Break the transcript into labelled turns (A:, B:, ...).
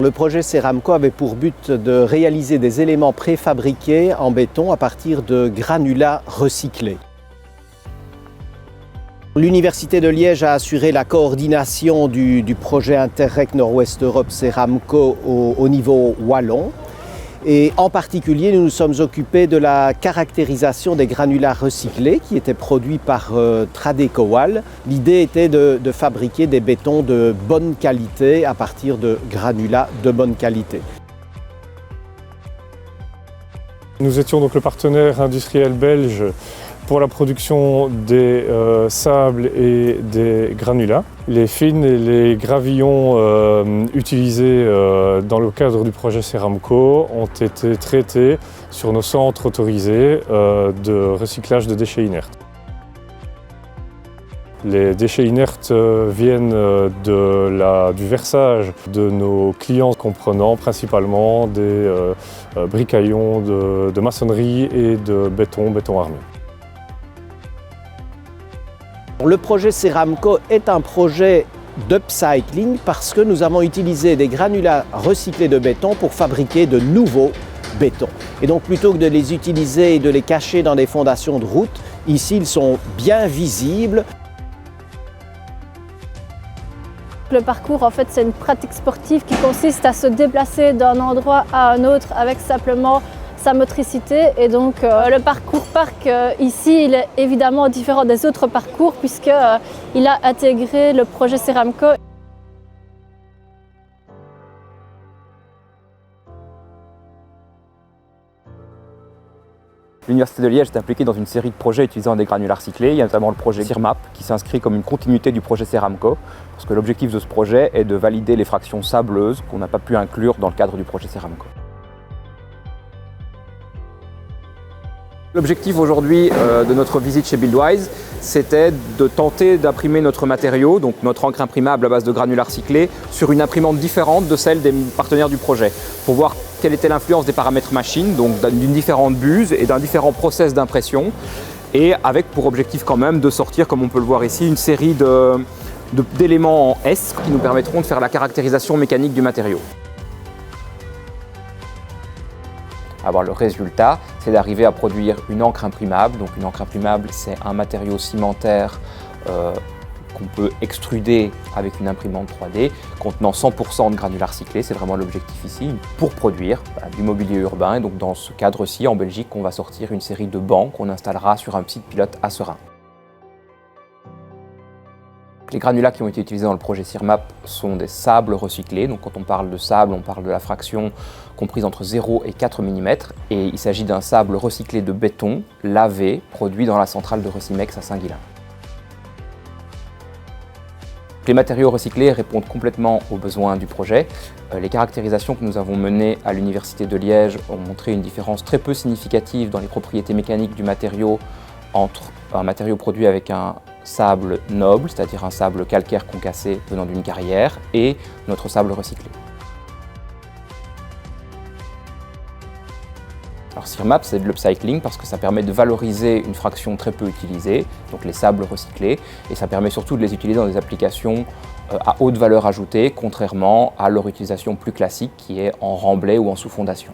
A: Le projet Ceramco avait pour but de réaliser des éléments préfabriqués en béton à partir de granulats recyclés. L'Université de Liège a assuré la coordination du projet Interreg Nord-Ouest Europe Ceramco au niveau wallon. Et en particulier, nous nous sommes occupés de la caractérisation des granulats recyclés qui étaient produits par Tradecowal. L'idée était de fabriquer des bétons de bonne qualité à partir de granulats de bonne qualité.
B: Nous étions donc le partenaire industriel belge pour la production des sables et des granulats. Les fines et les gravillons utilisés dans le cadre du projet Ceramco ont été traités sur nos centres autorisés de recyclage de déchets inertes. Les déchets inertes viennent du versage de nos clients comprenant principalement des bricaillons de maçonnerie et de béton armé.
A: Le projet Ceramco est un projet d'upcycling parce que nous avons utilisé des granulats recyclés de béton pour fabriquer de nouveaux bétons. Et donc plutôt que de les utiliser et de les cacher dans des fondations de route, ici ils sont bien visibles.
C: Le parcours, en fait, c'est une pratique sportive qui consiste à se déplacer d'un endroit à un autre avec simplement sa motricité. Et donc le parcours parc ici, il est évidemment différent des autres parcours puisqu'il a intégré le projet Ceramco.
D: L'Université de Liège est impliquée dans une série de projets utilisant des granulats recyclés. Il y a notamment le projet CIRMAP qui s'inscrit comme une continuité du projet Ceramco, parce que l'objectif de ce projet est de valider les fractions sableuses qu'on n'a pas pu inclure dans le cadre du projet Ceramco. L'objectif aujourd'hui de notre visite chez Buildwise, c'était de tenter d'imprimer notre matériau, donc notre encre imprimable à base de granulats recyclés, sur une imprimante différente de celle des partenaires du projet, pour voir quelle était l'influence des paramètres machines, donc d'une différente buse et d'un différent process d'impression, et avec pour objectif quand même de sortir, comme on peut le voir ici, une série d'éléments en S qui nous permettront de faire la caractérisation mécanique du matériau. Alors le résultat, c'est d'arriver à produire une encre imprimable. Donc une encre imprimable, c'est un matériau cimentaire qu'on peut extruder avec une imprimante 3D contenant 100% de granulats recyclés. C'est vraiment l'objectif ici pour produire du mobilier urbain. Et donc dans ce cadre-ci, en Belgique, on va sortir une série de bancs qu'on installera sur un site pilote à Seraing. Les granulats qui ont été utilisés dans le projet CIRMAP sont des sables recyclés. Donc quand on parle de sable, on parle de la fraction comprise entre 0 et 4 mm. Et il s'agit d'un sable recyclé de béton, lavé, produit dans la centrale de Recimex à Saint-Guilain. Les matériaux recyclés répondent complètement aux besoins du projet. Les caractérisations que nous avons menées à l'Université de Liège ont montré une différence très peu significative dans les propriétés mécaniques du matériau entre un matériau produit avec un sable noble, c'est-à-dire un sable calcaire concassé venant d'une carrière, et notre sable recyclé. Alors CIRMAP, c'est de l'upcycling parce que ça permet de valoriser une fraction très peu utilisée, donc les sables recyclés, et ça permet surtout de les utiliser dans des applications à haute valeur ajoutée, contrairement à leur utilisation plus classique qui est en remblai ou en sous-fondation.